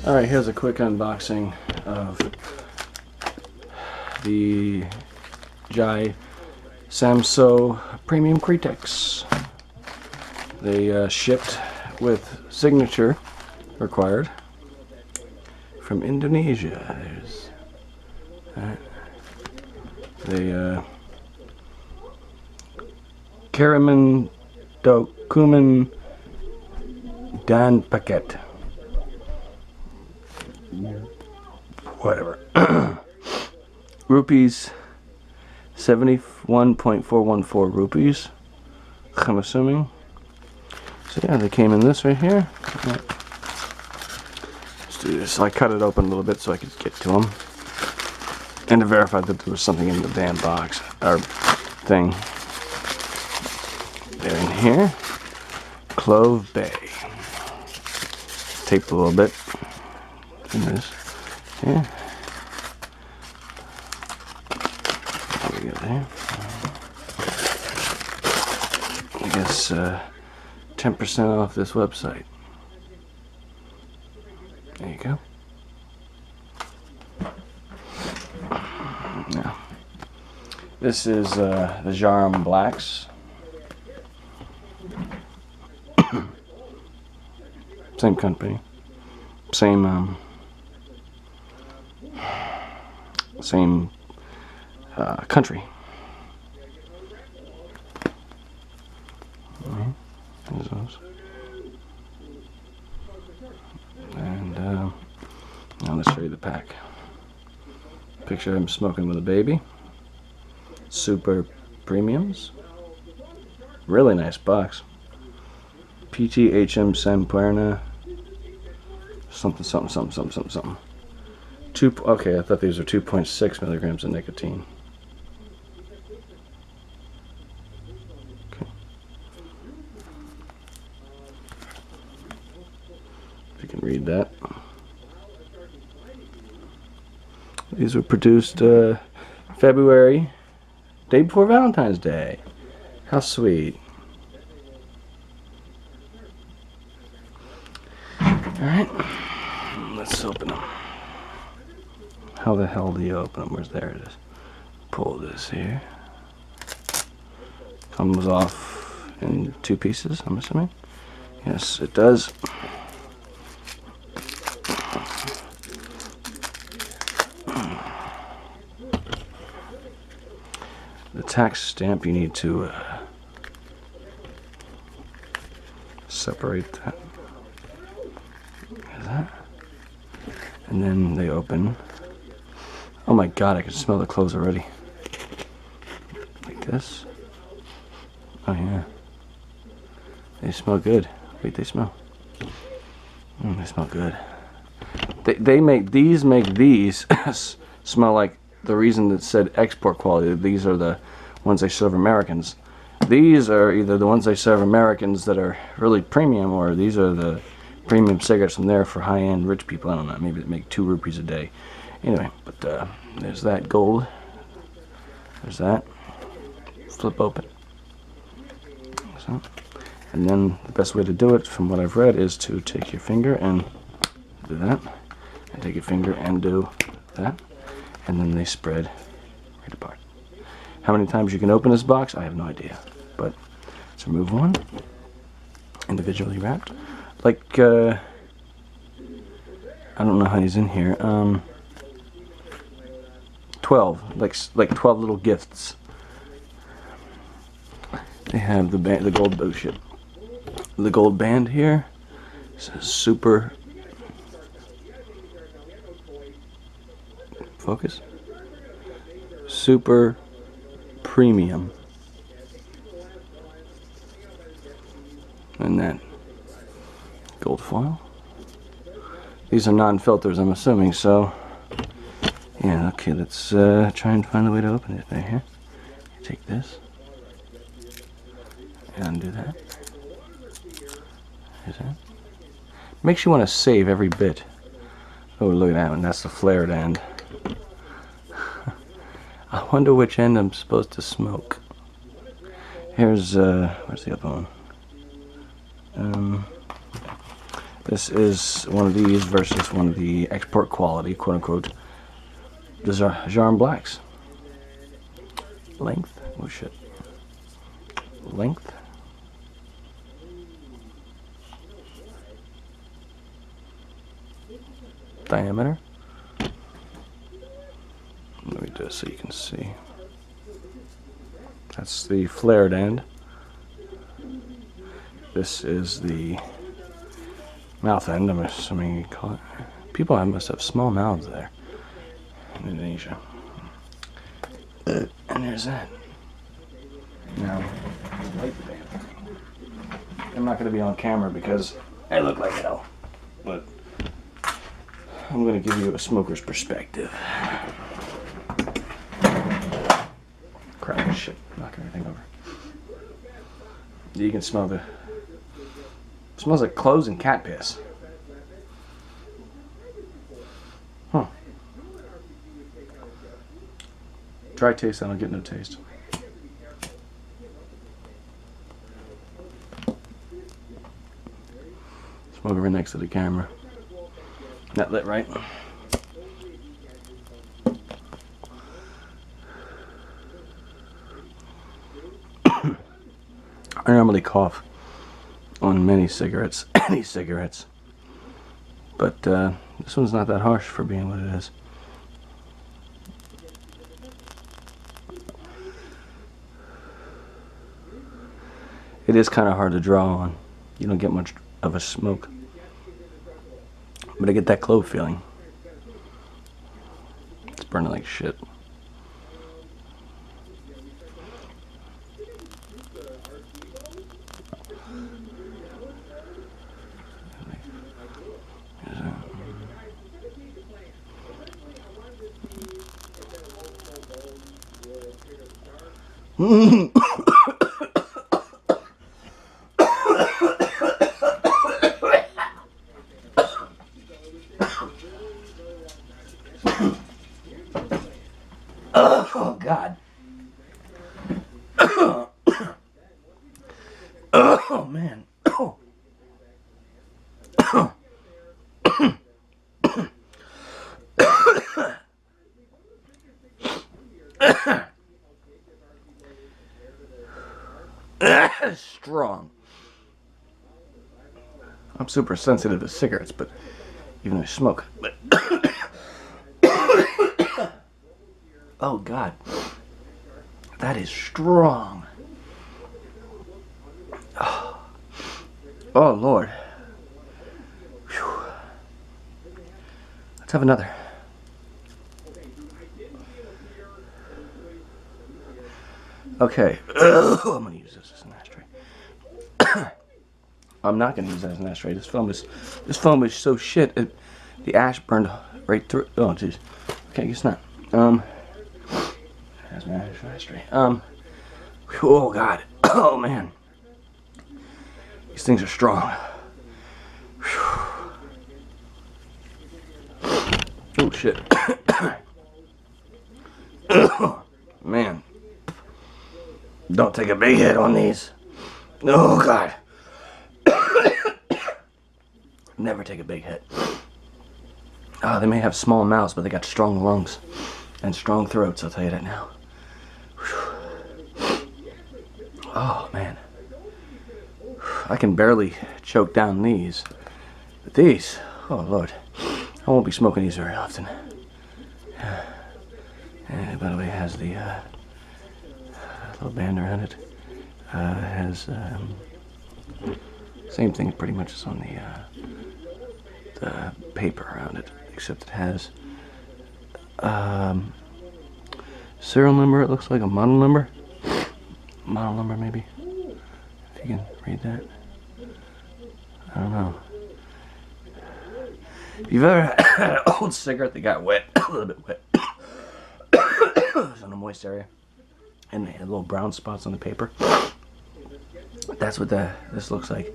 Alright, here's a quick unboxing of the DJI Samso Premium Kretek. They shipped with signature required from Indonesia. There's that. They Kariman Dokumen Dan Paket. Whatever. Rupees 71.414 rupees, I'm assuming. So yeah, they came in this right here. Let's do this. I cut it open a little bit so I could get to them, and to verify that there was something in the damn box or thing. They're in here. Clove Bay. Taped a little bit. In this. Yeah. What do we got there? I guess 10% off this website. There you go. Now, this is the Jarum Blacks. Same company. Same country. There's those. And now let's show you the pack. Picture him smoking with a baby. Super premiums. Really nice box. PTHM Sampuerna. Something. Okay, I thought these were 2.6 milligrams of nicotine. Okay. If you can read that. These were produced February, day before Valentine's Day. How sweet. Alright, let's open them. How the hell do you open them? There it is. Pull this here. Comes off in 2 pieces, I'm assuming. Yes, it does. The tax stamp, you need to separate that. Like that. And then they open. Oh my god, I can smell the clothes already. Like this. Oh yeah. They smell good. Wait, they smell. They smell good. They make these smell like the reason that said export quality. These are the ones they serve Americans. These are either the ones they serve Americans that are really premium, or these are the premium cigarettes from there for high-end rich people. I don't know, maybe they make 2 rupees a day. Anyway, but there's that gold. There's that. Flip open. So, and then the best way to do it, from what I've read, is to take your finger and do that. And take your finger and do that. And then they spread right apart. How many times you can open this box, I have no idea. But let's remove one. Individually wrapped. Like, I don't know how he's in here. 12, like 12 little gifts. They have the gold bullshit. The gold band here says super. Focus. Super premium. And that gold foil. These are non-filters, I'm assuming, so yeah, okay, let's try and find a way to open it. Right here. Take this and undo that. There's that. Makes you want to save every bit. Oh, look at that one. That's the flared end. I wonder which end I'm supposed to smoke. Here's where's the other one? This is one of these versus one of the export quality, quote unquote, Jarm Blacks. Length? Oh shit. Length? Diameter? Let me do it so you can see. That's the flared end. This is the mouth end, I'm assuming you call it. People must have small mouths there in Indonesia. And there's that. Now, light the damn thing. I'm not going to be on camera because I look like hell, but I'm going to give you a smoker's perspective. Crap, shit, knocking everything over. You can smell it smells like clothes and cat piss. Huh. Dry taste, I don't get no taste. Smoke right next to the camera. That lit right? I normally cough on many cigarettes, any cigarettes, but this one's not that harsh for being what it is. It is kind of hard to draw on. You don't get much of a smoke, but I get that clove feeling. It's burning like shit. Oh God. Oh man. Strong. I'm super sensitive to cigarettes, but even though I smoke. But oh God, that is strong. Oh Lord. Whew. Let's have another. Okay. I'm gonna use this as an ashtray. I'm not gonna use that as an ashtray. This foam is so shit. The ash burned right through. Oh jeez. Okay, I guess not. That's my ashtray. Oh God. Oh man. These things are strong. Oh shit. Man. Don't take a big hit on these. Oh God. Never take a big hit. Oh, they may have small mouths, but they got strong lungs and strong throats, I'll tell you that now. Oh man. I can barely choke down these. But these, oh Lord, I won't be smoking these very often. And by the way, it has the little band around it. It has same thing pretty much as on the paper around it, except it has serial number. It looks like a model number. Model number maybe, if you can read that. I don't know. If you've ever had an old cigarette that got wet, a little bit wet, it was on a moist area, and they had little brown spots on the paper. That's what this looks like.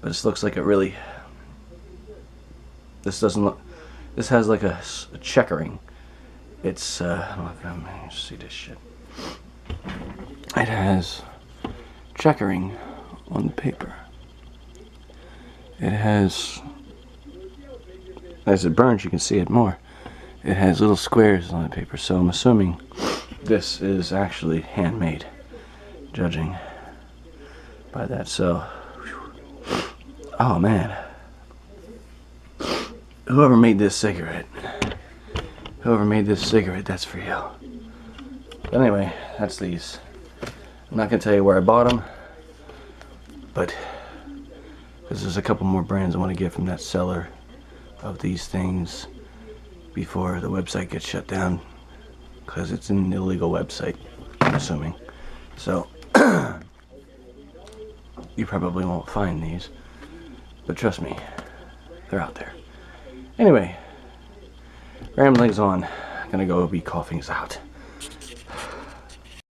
But this looks like it really. This doesn't look. This has like a checkering. It's I don't know if I'm gonna see this shit. It has checkering on the paper. It has as it burns, you can see it more. It has little squares on the paper, so I'm assuming this is actually handmade, judging by that. So, oh man, whoever made this cigarette, that's for you. But anyway, that's these. I'm not gonna tell you where I bought them, but because there's a couple more brands I want to get from that seller of these things before the website gets shut down, because it's an illegal website, I'm assuming. So you probably won't find these, but trust me, they're out there. Anyway, ramblings on. I'm gonna go be coughing out.